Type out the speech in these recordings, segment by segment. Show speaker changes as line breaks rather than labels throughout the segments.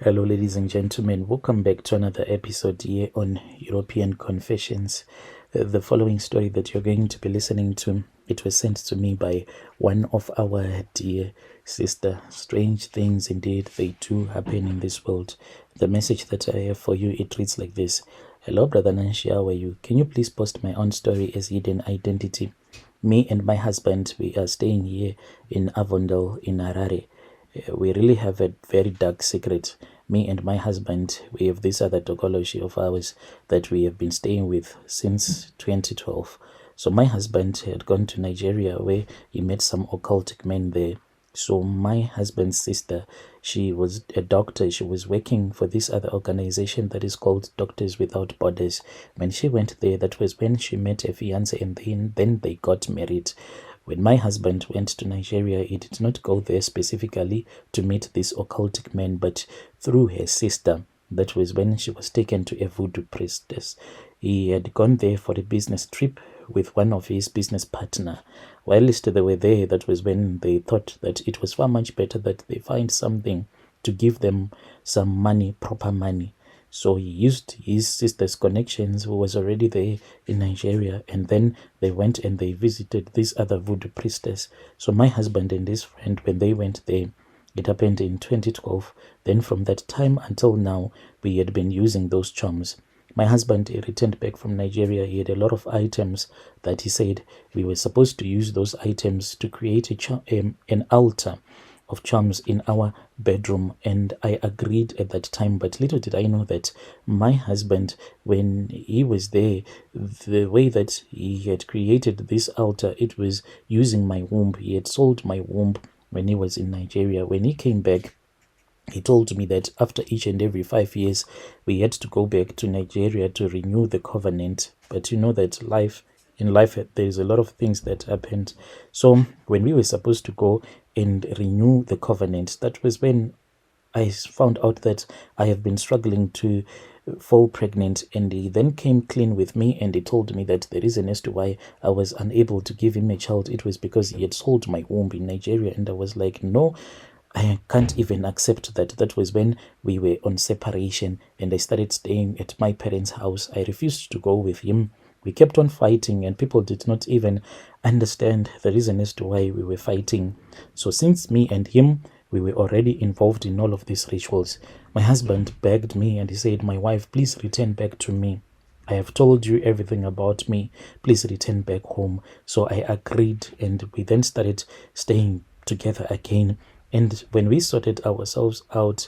Hello, ladies and gentlemen. Welcome back to another episode here on European Confessions. The following story that you're going to be listening to, it was sent to me by one of our dear sister. Strange things indeed, they do happen in this world. The message that I have for you, it reads like this. Hello, Brother Nanshi, how are you? Can you please post my own story as hidden identity? Me and my husband, we are staying here in Avondale in Harare. We really have a very dark secret. Me and my husband, we have this other topology of ours that we have been staying with since 2012. So my husband had gone to Nigeria where he met some occultic men there. So my husband's sister, she was a doctor. She was working for this other organization that is called Doctors Without Borders. When she went there, that was when she met a fiance, and then they got married. When my husband went to Nigeria, he did not go there specifically to meet this occultic man, but through her sister. That was when she was taken to a voodoo priestess. He had gone there for a business trip with one of his business partner. Whilst they were there, that was when they thought that it was far much better that they find something to give them some money, proper money. So he used his sister's connections, who was already there in Nigeria, and then they went and they visited this other voodoo priestess. So my husband and his friend, when they went there, it happened in 2012. Then from that time until now, we had been using those charms. My husband, he returned back from Nigeria. He had a lot of items that he said we were supposed to use those items to create an altar of charms in our bedroom, and I agreed at that time. But little did I know that my husband, when he was there, the way that he had created this altar, it was using my womb. He had sold my womb when he was in Nigeria. When he came back, he told me that after each and every 5 years, we had to go back to Nigeria to renew the covenant. But you know that in life, there's a lot of things that happened. So when we were supposed to go and renew the covenant, that was when I found out that I have been struggling to fall pregnant, and he then came clean with me, and he told me that the reason as to why I was unable to give him a child, it was because he had sold my womb in Nigeria. And I was like, no, I can't even accept that. That was when we were on separation and I started staying at my parents' house. I refused to go with him. We kept on fighting, and people did not even understand the reason as to why we were fighting. So since me and him, we were already involved in all of these rituals, my husband begged me and he said, my wife, please return back to me. I have told you everything about me. Please return back home. So I agreed, and we then started staying together again. And when we sorted ourselves out,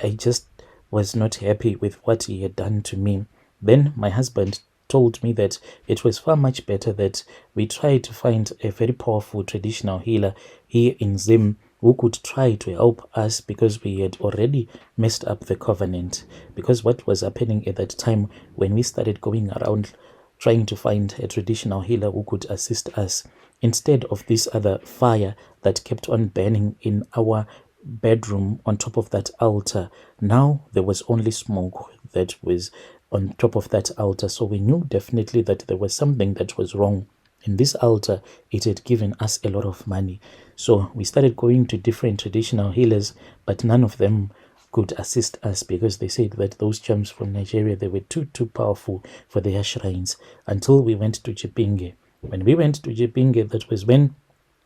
I just was not happy with what he had done to me. Then my husband told me that it was far much better that we try to find a very powerful traditional healer here in Zim who could try to help us, because we had already messed up the covenant. Because what was happening at that time, when we started going around trying to find a traditional healer who could assist us, instead of this other fire that kept on burning in our bedroom on top of that altar, now there was only smoke that was on top of that altar. So we knew definitely that there was something that was wrong. In this altar, it had given us a lot of money. So we started going to different traditional healers, but none of them could assist us, because they said that those charms from Nigeria, they were too powerful for their shrines, until we went to Chipinge. When we went to Chipinge, that was when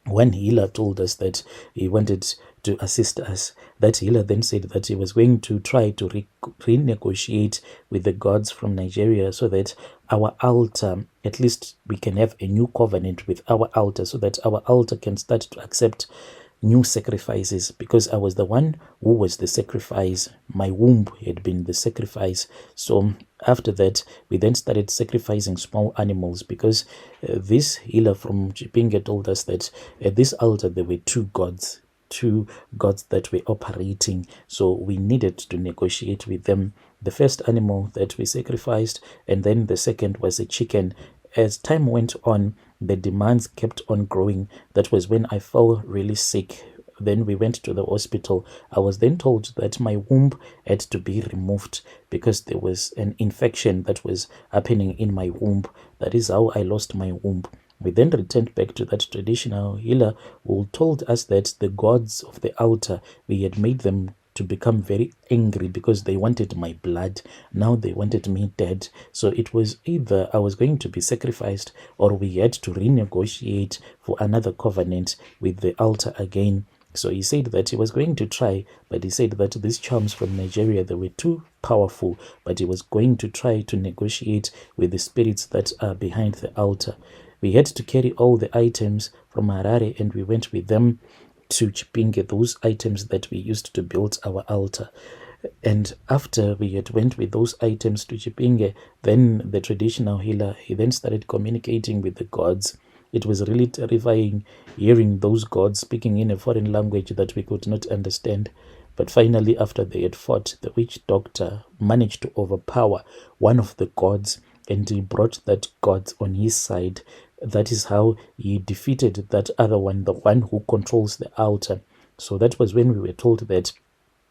one healer told us that he wanted to assist us. That healer then said that he was going to try to renegotiate with the gods from Nigeria, so that our altar, at least we can have a new covenant with our altar, so that our altar can start to accept new sacrifices, because I was the one who was the sacrifice. My womb had been the sacrifice. So after that, we then started sacrificing small animals, because this healer from Chipinge told us that at this altar there were two gods that were operating. So we needed to negotiate with them. The first animal that we sacrificed, and then the second was a chicken. As time went on, the demands kept on growing. That was when I fell really sick. Then we went to the hospital. I was then told that my womb had to be removed, because there was an infection that was happening in my womb. That is how I lost my womb. We then returned back to that traditional healer who told us that the gods of the altar, we had made them to become very angry because they wanted my blood. Now they wanted me dead. So it was either I was going to be sacrificed, or we had to renegotiate for another covenant with the altar again. So he said that he was going to try, but he said that these charms from Nigeria, they were too powerful, but he was going to try to negotiate with the spirits that are behind the altar. We had to carry all the items from Harare, and we went with them to Chipinge, those items that we used to build our altar. And after we had went with those items to Chipinge, then the traditional healer, he then started communicating with the gods. It was really terrifying hearing those gods speaking in a foreign language that we could not understand. But finally, after they had fought, the witch doctor managed to overpower one of the gods, and he brought that god on his side. That is how he defeated that other one, the one who controls the altar. So that was when we were told that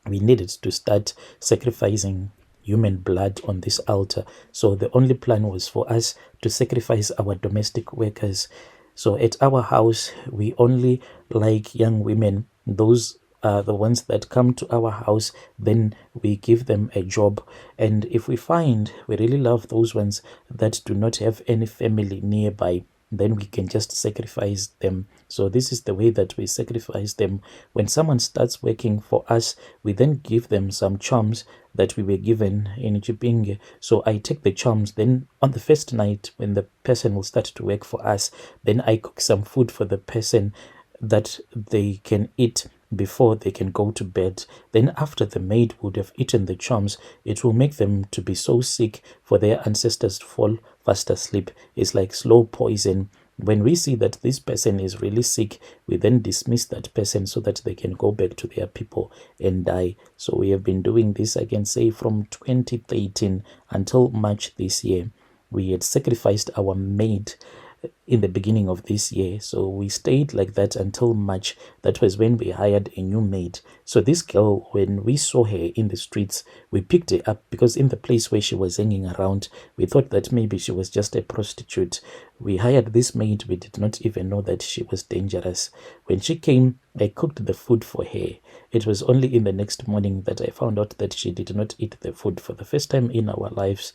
we needed to start sacrificing human blood on this altar. So the only plan was for us to sacrifice our domestic workers. So at our house, we only like young women. Those are the ones that come to our house, then we give them a job. And if we find we really love those ones that do not have any family nearby, then we can just sacrifice them. So this is the way that we sacrifice them. When someone starts working for us, we then give them some charms that we were given in Chipinge. So I take the charms, then on the first night when the person will start to work for us, then I cook some food for the person that they can eat before they can go to bed. Then after the maid would have eaten the charms, it will make them to be so sick for their ancestors to fall fast asleep. It's like slow poison. When we see that this person is really sick, we then dismiss that person so that they can go back to their people and die. So we have been doing this, I can say, from 2013 until March this year. We had sacrificed our maid in the beginning of this year. So we stayed like that until March. That was when we hired a new maid. So this girl, when we saw her in the streets, we picked her up because in the place where she was hanging around, we thought that maybe she was just a prostitute. We hired this maid. We did not even know that she was dangerous. When she came, I cooked the food for her. It was only in the next morning that I found out that she did not eat the food. For the first time in our lives,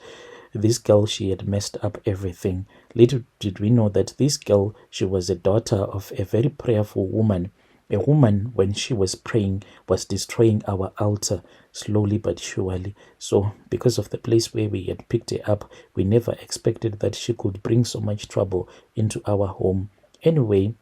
this girl, she had messed up everything. Little did we know that this girl, she was a daughter of a very prayerful woman. A woman, when she was praying, was destroying our altar slowly but surely. So because of the place where we had picked her up, we never expected that she could bring so much trouble into our home. Anyway,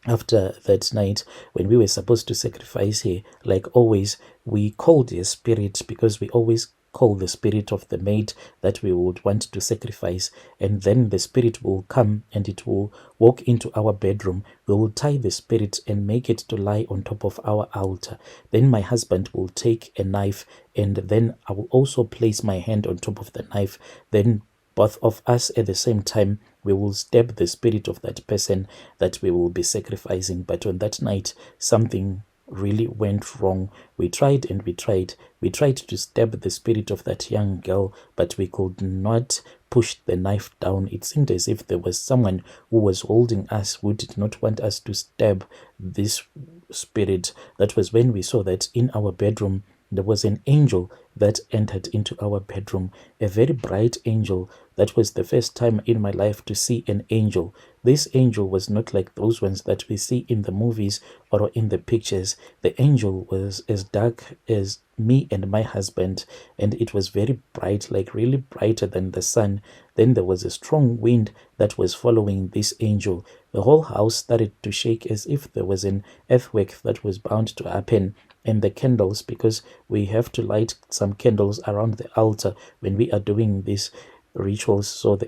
after that night, when we were supposed to sacrifice her, like always, we called her spirit, because we always call the spirit of the maid that we would want to sacrifice, and then the spirit will come and it will walk into our bedroom. We will tie the spirit and make it to lie on top of our altar. Then my husband will take a knife, and then I will also place my hand on top of the knife. Then both of us at the same time, we will stab the spirit of that person that we will be sacrificing. But on that night, something really went wrong. We tried and we tried. We tried to stab the spirit of that young girl, but we could not push the knife down. It seemed as if there was someone who was holding us, who did not want us to stab this spirit. That was when we saw that in our bedroom there was an angel that entered into our bedroom, a very bright angel. That was the first time in my life to see an angel. This angel was not like those ones that we see in the movies or in the pictures. The angel was as dark as me and my husband, and it was very bright, like really brighter than the sun. Then there was a strong wind that was following this angel. The whole house started to shake as if there was an earthquake that was bound to happen. And the candles, because we have to light some candles around the altar when we are doing these rituals. So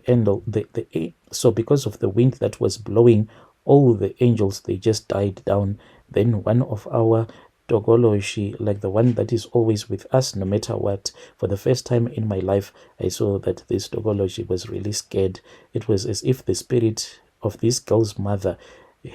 so because of the wind that was blowing, all the angels, they just died down. Then one of our Togoloshi, like the one that is always with us no matter what, for the first time in my life, I saw that this Togoloshi was really scared. It was as if the spirit of this girl's mother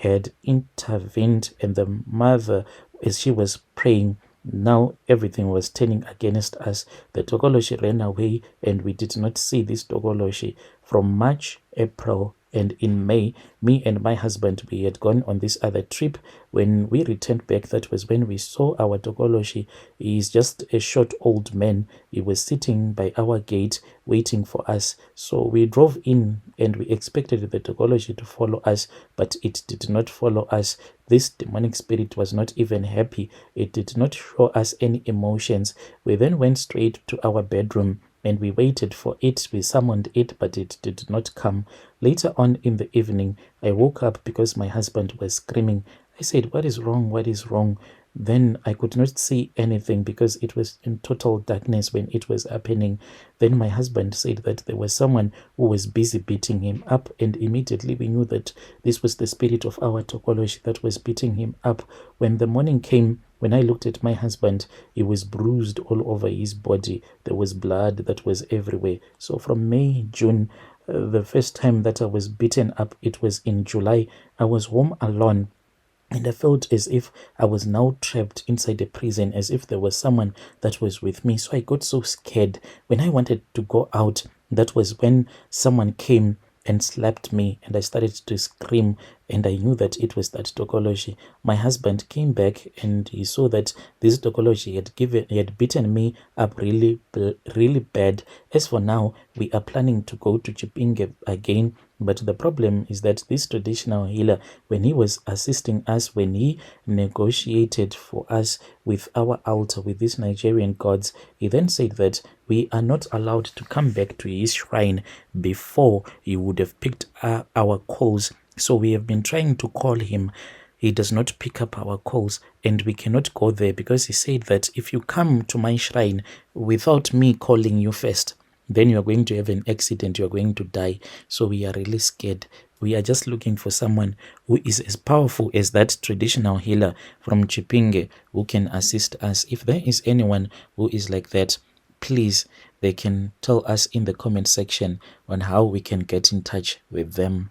had intervened, and the mother, as she was praying, now everything was turning against us. The Togoloshi ran away, and we did not see this Togoloshi from March, April, And in May, me and my husband, we had gone on this other trip. When we returned back, that was when we saw our Tokoloshi. He is just a short old man. He was sitting by our gate waiting for us. So we drove in and we expected the Tokoloshi to follow us, but it did not follow us. This demonic spirit was not even happy. It did not show us any emotions. We then went straight to our bedroom and we waited for it. We summoned it, but it did not come. Later on in the evening, I woke up because my husband was screaming. I said, "What is wrong? What is wrong?" Then I could not see anything because it was in total darkness when it was happening. Then my husband said that there was someone who was busy beating him up, and immediately we knew that this was the spirit of our Tokoloshi that was beating him up. When the morning came, when I looked at my husband, he was bruised all over his body. There was blood that was everywhere. So from May, June, the first time that I was beaten up, it was in July. I was home alone. And I felt as if I was now trapped inside a prison, as if there was someone that was with me. So I got so scared. When I wanted to go out, that was when someone came and slapped me, and I started to scream, and I knew that it was that Tokoloshi. My husband came back and he saw that this Tokoloshi had beaten me up really bad. As for now, we are planning to go to Chipinge again, but the problem is that this traditional healer, when he was assisting us, when he negotiated for us with our altar, with these Nigerian gods, he then said that we are not allowed to come back to his shrine before he would have picked our calls. So we have been trying to call him. He does not pick up our calls, and we cannot go there because he said that if you come to my shrine without me calling you first, then you are going to have an accident, you are going to die. So we are really scared. We are just looking for someone who is as powerful as that traditional healer from Chipinge who can assist us. If there is anyone who is like that, please, they can tell us in the comment section on how we can get in touch with them.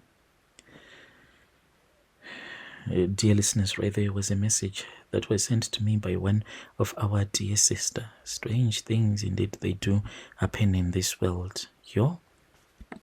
Dear listeners, right there was a message that was sent to me by one of our dear sister. Strange things indeed they do happen in this world. Yo.